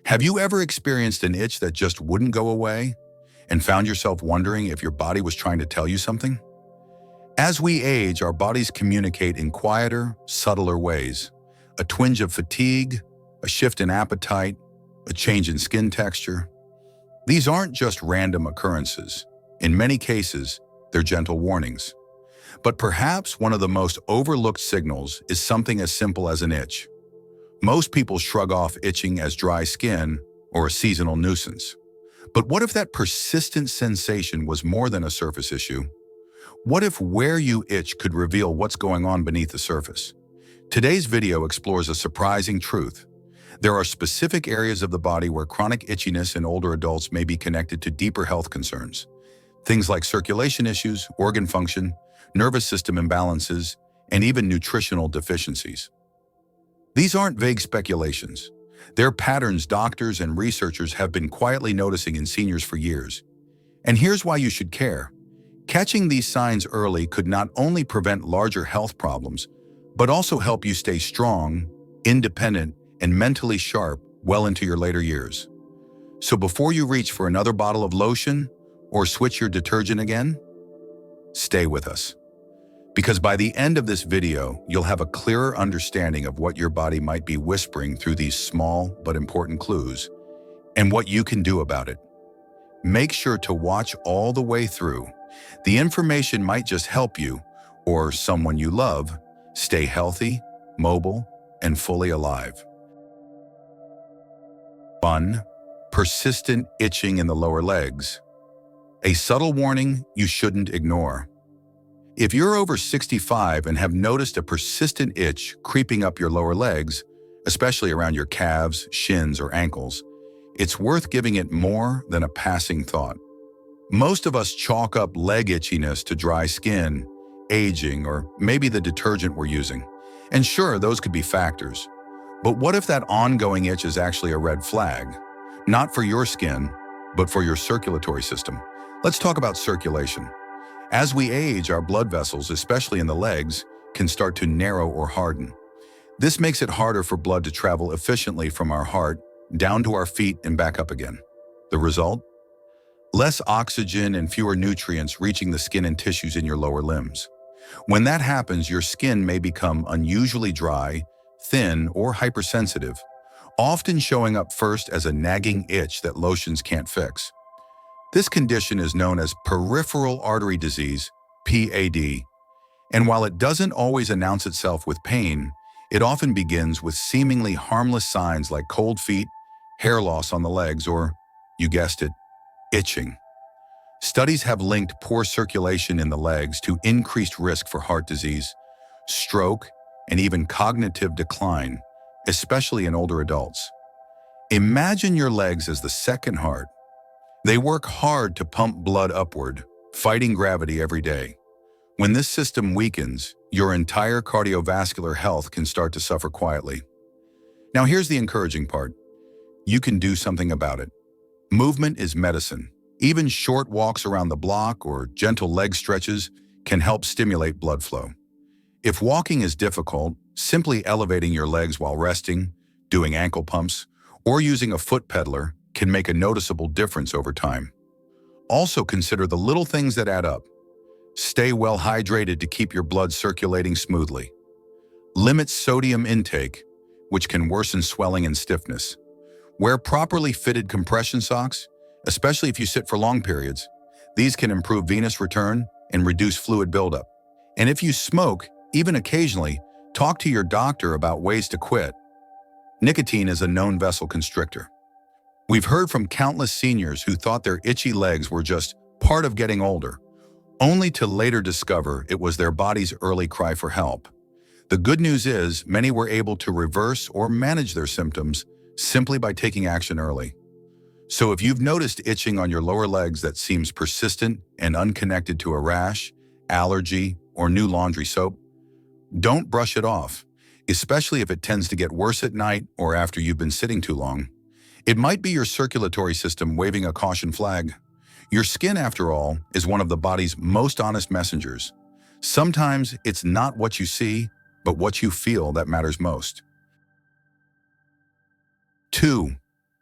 Have you ever experienced an itch that just wouldn't go away and found yourself wondering if your body was trying to tell you something? As we age, our bodies communicate in quieter, subtler ways. A twinge of fatigue, a shift in appetite, a change in skin texture. These aren't just random occurrences. In many cases, they're gentle warnings. But perhaps one of the most overlooked signals is something as simple as an itch. Most people shrug off itching as dry skin or a seasonal nuisance. But what if that persistent sensation was more than a surface issue? What if where you itch could reveal what's going on beneath the surface? Today's video explores a surprising truth. There are specific areas of the body where chronic itchiness in older adults may be connected to deeper health concerns. Things like circulation issues, organ function, nervous system imbalances, and even nutritional deficiencies. These aren't vague speculations. They're patterns doctors and researchers have been quietly noticing in seniors for years. And here's why you should care. Catching these signs early could not only prevent larger health problems, but also help you stay strong, independent, and mentally sharp well into your later years. So before you reach for another bottle of lotion or switch your detergent again, stay with us. Because by the end of this video, you'll have a clearer understanding of what your body might be whispering through these small but important clues and what you can do about it. Make sure to watch all the way through. The information might just help you, or someone you love, stay healthy, mobile, and fully alive. 1. Persistent itching in the lower legs. A subtle warning you shouldn't ignore. If you're over 65 and have noticed a persistent itch creeping up your lower legs, especially around your calves, shins, or ankles, it's worth giving it more than a passing thought. Most of us chalk up leg itchiness to dry skin, aging, or maybe the detergent we're using. And sure, those could be factors. But what if that ongoing itch is actually a red flag? Not for your skin, but for your circulatory system. Let's talk about circulation. As we age, our blood vessels, especially in the legs, can start to narrow or harden. This makes it harder for blood to travel efficiently from our heart down to our feet and back up again. The result? Less oxygen and fewer nutrients reaching the skin and tissues in your lower limbs. When that happens, your skin may become unusually dry, thin, or hypersensitive, often showing up first as a nagging itch that lotions can't fix. This condition is known as peripheral artery disease, PAD, and while it doesn't always announce itself with pain, it often begins with seemingly harmless signs like cold feet, hair loss on the legs, or, you guessed it, itching. Studies have linked poor circulation in the legs to increased risk for heart disease, stroke, and even cognitive decline, especially in older adults. Imagine your legs as the second heart. They work hard to pump blood upward, fighting gravity every day. When this system weakens, your entire cardiovascular health can start to suffer quietly. Now here's the encouraging part. You can do something about it. Movement is medicine. Even short walks around the block or gentle leg stretches can help stimulate blood flow. If walking is difficult, simply elevating your legs while resting, doing ankle pumps, or using a foot pedaler can make a noticeable difference over time. Also consider the little things that add up. Stay well hydrated to keep your blood circulating smoothly. Limit sodium intake, which can worsen swelling and stiffness. Wear properly fitted compression socks, especially if you sit for long periods. These can improve venous return and reduce fluid buildup. And if you smoke, even occasionally, talk to your doctor about ways to quit. Nicotine is a known vessel constrictor. We've heard from countless seniors who thought their itchy legs were just part of getting older, only to later discover it was their body's early cry for help. The good news is many were able to reverse or manage their symptoms simply by taking action early. So if you've noticed itching on your lower legs that seems persistent and unconnected to a rash, allergy, or new laundry soap, don't brush it off, especially if it tends to get worse at night or after you've been sitting too long. It might be your circulatory system waving a caution flag. Your skin, after all, is one of the body's most honest messengers. Sometimes it's not what you see, but what you feel that matters most. 2.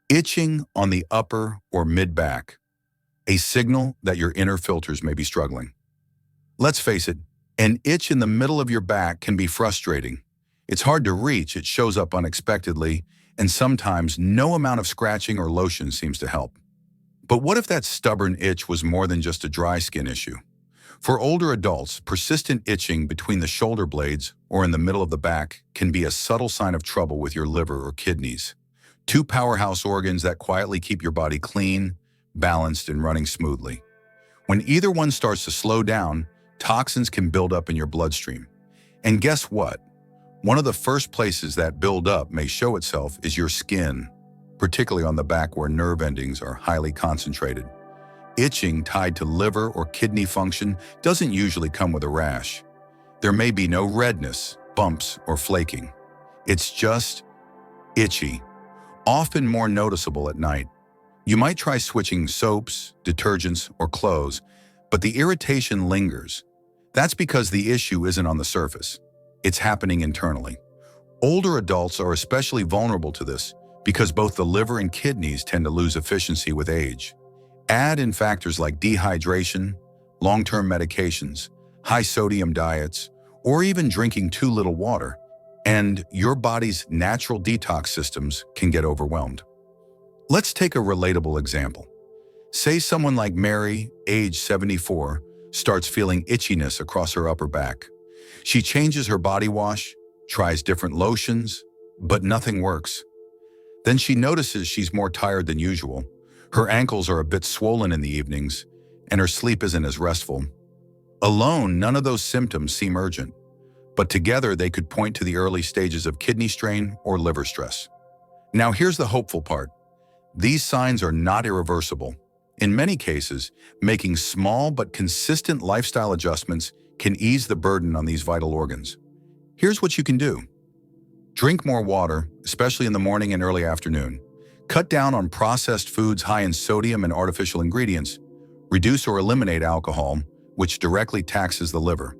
Itching on the upper or mid-back, a signal that your inner filters may be struggling. Let's face it, an itch in the middle of your back can be frustrating. It's hard to reach, it shows up unexpectedly, and sometimes no amount of scratching or lotion seems to help. But what if that stubborn itch was more than just a dry skin issue? For older adults, persistent itching between the shoulder blades or in the middle of the back can be a subtle sign of trouble with your liver or kidneys, two powerhouse organs that quietly keep your body clean, balanced, and running smoothly. When either one starts to slow down, toxins can build up in your bloodstream. And guess what? One of the first places that build up may show itself is your skin, particularly on the back where nerve endings are highly concentrated. Itching tied to liver or kidney function doesn't usually come with a rash. There may be no redness, bumps, or flaking. It's just itchy, often more noticeable at night. You might try switching soaps, detergents, or clothes, but the irritation lingers. That's because the issue isn't on the surface. It's happening internally. Older adults are especially vulnerable to this because both the liver and kidneys tend to lose efficiency with age. Add in factors like dehydration, long-term medications, high-sodium diets, or even drinking too little water, and your body's natural detox systems can get overwhelmed. Let's take a relatable example. Say someone like Mary, age 74, starts feeling itchiness across her upper back. She changes her body wash, tries different lotions, but nothing works. Then she notices she's more tired than usual. Her ankles are a bit swollen in the evenings, and her sleep isn't as restful. Alone, none of those symptoms seem urgent, but together they could point to the early stages of kidney strain or liver stress. Now here's the hopeful part. These signs are not irreversible. In many cases, making small but consistent lifestyle adjustments can ease the burden on these vital organs. Here's what you can do. Drink more water, especially in the morning and early afternoon. Cut down on processed foods high in sodium and artificial ingredients. Reduce or eliminate alcohol, which directly taxes the liver.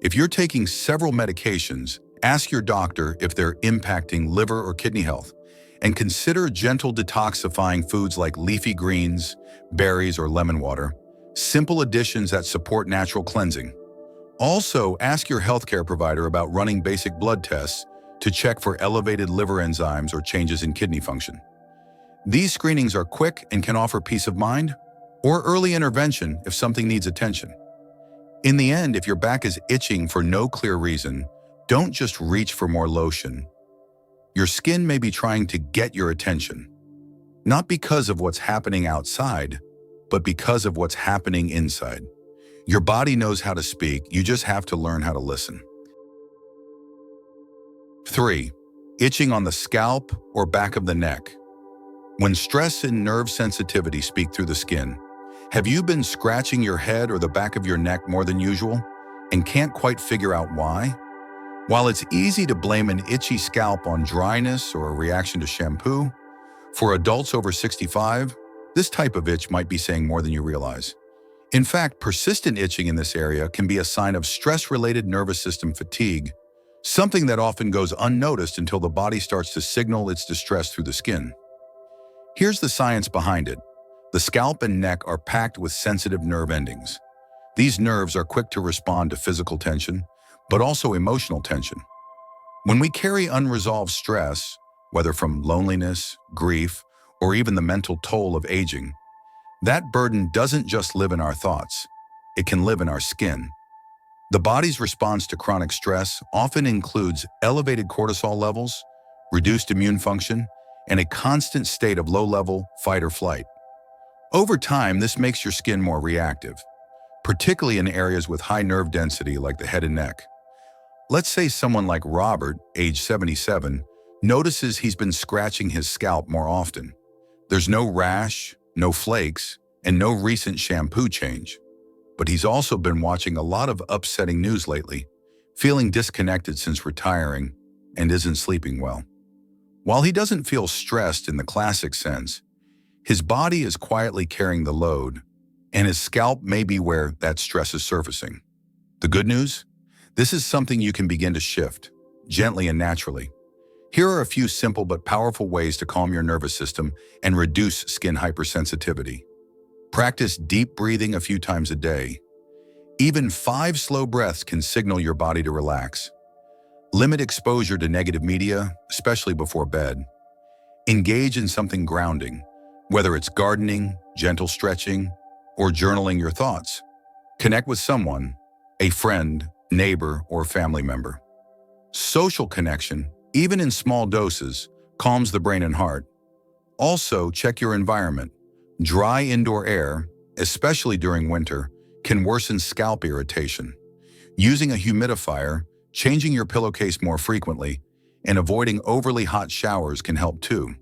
If you're taking several medications, ask your doctor if they're impacting liver or kidney health, and consider gentle detoxifying foods like leafy greens, berries, or lemon water, simple additions that support natural cleansing. Also, ask your healthcare provider about running basic blood tests to check for elevated liver enzymes or changes in kidney function. These screenings are quick and can offer peace of mind or early intervention if something needs attention. In the end, if your back is itching for no clear reason, don't just reach for more lotion. Your skin may be trying to get your attention, not because of what's happening outside, but because of what's happening inside. Your body knows how to speak, you just have to learn how to listen. 3. Itching on the scalp or back of the neck. When stress and nerve sensitivity speak through the skin, have you been scratching your head or the back of your neck more than usual and can't quite figure out why? While it's easy to blame an itchy scalp on dryness or a reaction to shampoo, for adults over 65, this type of itch might be saying more than you realize. In fact, persistent itching in this area can be a sign of stress-related nervous system fatigue, something that often goes unnoticed until the body starts to signal its distress through the skin. Here's the science behind it. The scalp and neck are packed with sensitive nerve endings. These nerves are quick to respond to physical tension, but also emotional tension. When we carry unresolved stress, whether from loneliness, grief, or even the mental toll of aging, that burden doesn't just live in our thoughts, it can live in our skin. The body's response to chronic stress often includes elevated cortisol levels, reduced immune function, and a constant state of low-level fight or flight. Over time, this makes your skin more reactive, particularly in areas with high nerve density like the head and neck. Let's say someone like Robert, age 77, notices he's been scratching his scalp more often. There's no rash, no flakes, and no recent shampoo change. But he's also been watching a lot of upsetting news lately, feeling disconnected since retiring, and isn't sleeping well. While he doesn't feel stressed in the classic sense, his body is quietly carrying the load, and his scalp may be where that stress is surfacing. The good news? This is something you can begin to shift, gently and naturally. Here are a few simple but powerful ways to calm your nervous system and reduce skin hypersensitivity. Practice deep breathing a few times a day. Even 5 slow breaths can signal your body to relax. Limit exposure to negative media, especially before bed. Engage in something grounding, whether it's gardening, gentle stretching, or journaling your thoughts. Connect with someone, a friend, neighbor, or family member. Social connection, even in small doses, calms the brain and heart. Also, check your environment. Dry indoor air, especially during winter, can worsen scalp irritation. Using a humidifier, changing your pillowcase more frequently, and avoiding overly hot showers can help too.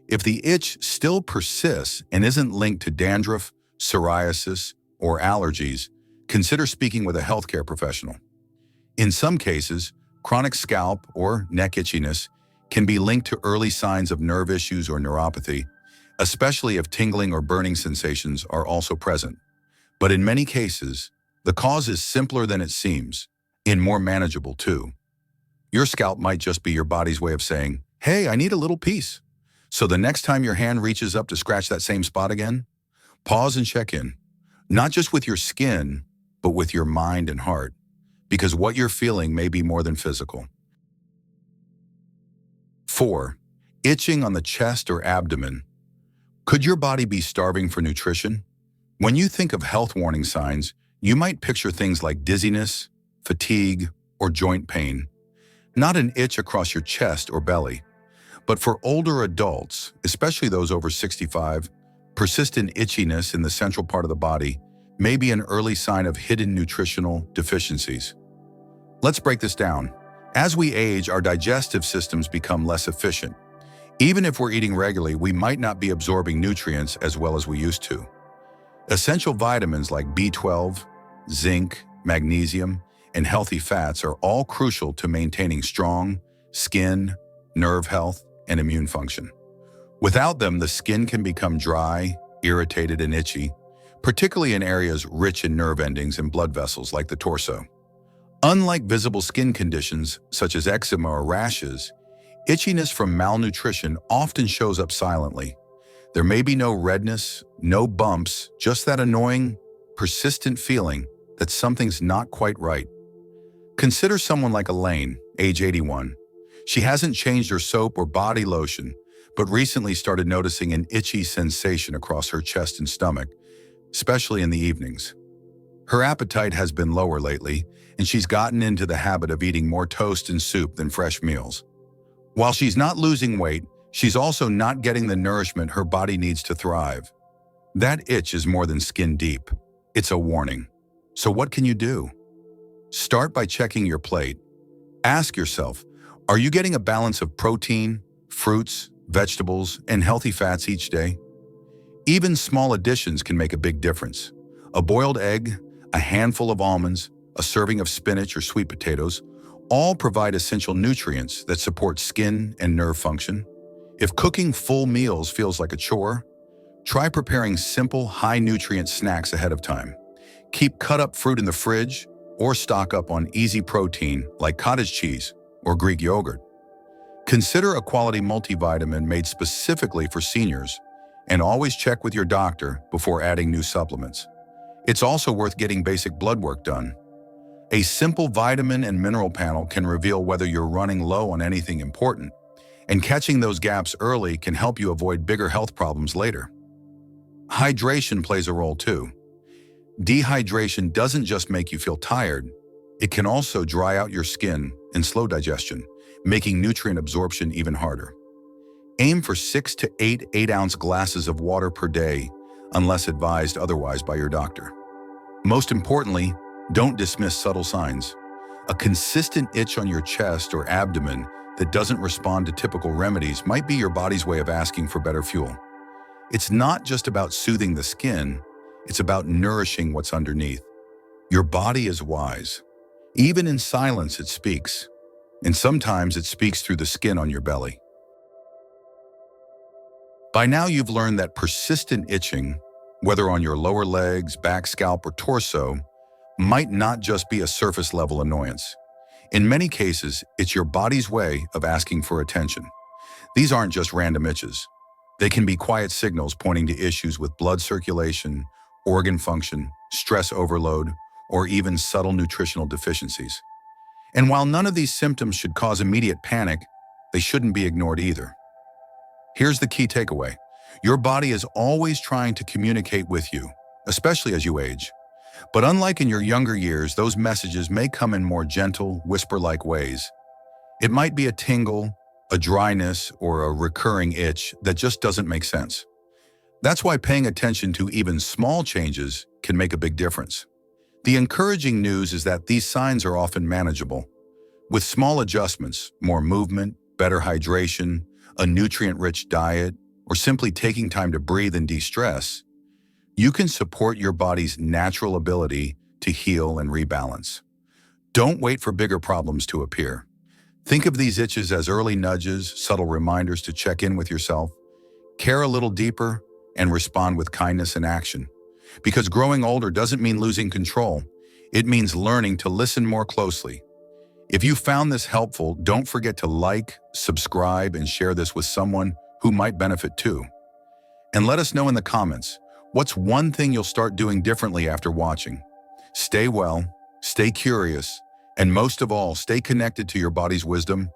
If the itch still persists and isn't linked to dandruff, psoriasis, or allergies, consider speaking with a healthcare professional. In some cases, chronic scalp or neck itchiness can be linked to early signs of nerve issues or neuropathy, especially if tingling or burning sensations are also present. But in many cases, the cause is simpler than it seems, and more manageable too. Your scalp might just be your body's way of saying, "Hey, I need a little peace." So the next time your hand reaches up to scratch that same spot again, pause and check in, not just with your skin, but with your mind and heart, because what you're feeling may be more than physical. 4. Itching on the chest or abdomen. Could your body be starving for nutrition? When you think of health warning signs, you might picture things like dizziness, fatigue, or joint pain. Not an itch across your chest or belly. But for older adults, especially those over 65, persistent itchiness in the central part of the body may be an early sign of hidden nutritional deficiencies. Let's break this down. As we age, our digestive systems become less efficient. Even if we're eating regularly, we might not be absorbing nutrients as well as we used to. Essential vitamins like B12, zinc, magnesium, and healthy fats are all crucial to maintaining strong skin, nerve health, and immune function. Without them, the skin can become dry, irritated, and itchy, particularly in areas rich in nerve endings and blood vessels like the torso. Unlike visible skin conditions such as eczema or rashes, itchiness from malnutrition often shows up silently. There may be no redness, no bumps, just that annoying, persistent feeling that something's not quite right. Consider someone like Elaine, age 81. She hasn't changed her soap or body lotion, but recently started noticing an itchy sensation across her chest and stomach, especially in the evenings. Her appetite has been lower lately, and she's gotten into the habit of eating more toast and soup than fresh meals. While she's not losing weight, she's also not getting the nourishment her body needs to thrive. That itch is more than skin deep. It's a warning. So what can you do? Start by checking your plate. Ask yourself, are you getting a balance of protein, fruits, vegetables, and healthy fats each day? Even small additions can make a big difference. A boiled egg, a handful of almonds, a serving of spinach or sweet potatoes, all provide essential nutrients that support skin and nerve function. If cooking full meals feels like a chore, try preparing simple, high-nutrient snacks ahead of time. Keep cut-up fruit in the fridge or stock up on easy protein like cottage cheese or Greek yogurt. Consider a quality multivitamin made specifically for seniors, and always check with your doctor before adding new supplements. It's also worth getting basic blood work done. A simple vitamin and mineral panel can reveal whether you're running low on anything important, and catching those gaps early can help you avoid bigger health problems later. Hydration plays a role too. Dehydration doesn't just make you feel tired, it can also dry out your skin and slow digestion, making nutrient absorption even harder. Aim for 6 to 8 8-ounce glasses of water per day, unless advised otherwise by your doctor. Most importantly, don't dismiss subtle signs. A consistent itch on your chest or abdomen that doesn't respond to typical remedies might be your body's way of asking for better fuel. It's not just about soothing the skin, it's about nourishing what's underneath. Your body is wise. Even in silence, it speaks. And sometimes it speaks through the skin on your belly. By now, you've learned that persistent itching, whether on your lower legs, back, scalp, or torso, might not just be a surface-level annoyance. In many cases, it's your body's way of asking for attention. These aren't just random itches. They can be quiet signals pointing to issues with blood circulation, organ function, stress overload, or even subtle nutritional deficiencies. And while none of these symptoms should cause immediate panic, they shouldn't be ignored either. Here's the key takeaway. Your body is always trying to communicate with you, especially as you age. But unlike in your younger years, those messages may come in more gentle, whisper-like ways. It might be a tingle, a dryness, or a recurring itch that just doesn't make sense. That's why paying attention to even small changes can make a big difference. The encouraging news is that these signs are often manageable. With small adjustments, more movement, better hydration, a nutrient-rich diet, or simply taking time to breathe and de-stress, you can support your body's natural ability to heal and rebalance. Don't wait for bigger problems to appear. Think of these itches as early nudges, subtle reminders to check in with yourself, care a little deeper, and respond with kindness and action. Because growing older doesn't mean losing control. It means learning to listen more closely. If you found this helpful, don't forget to like, subscribe, and share this with someone who might benefit too. And let us know in the comments, what's one thing you'll start doing differently after watching? Stay well, stay curious, and most of all, stay connected to your body's wisdom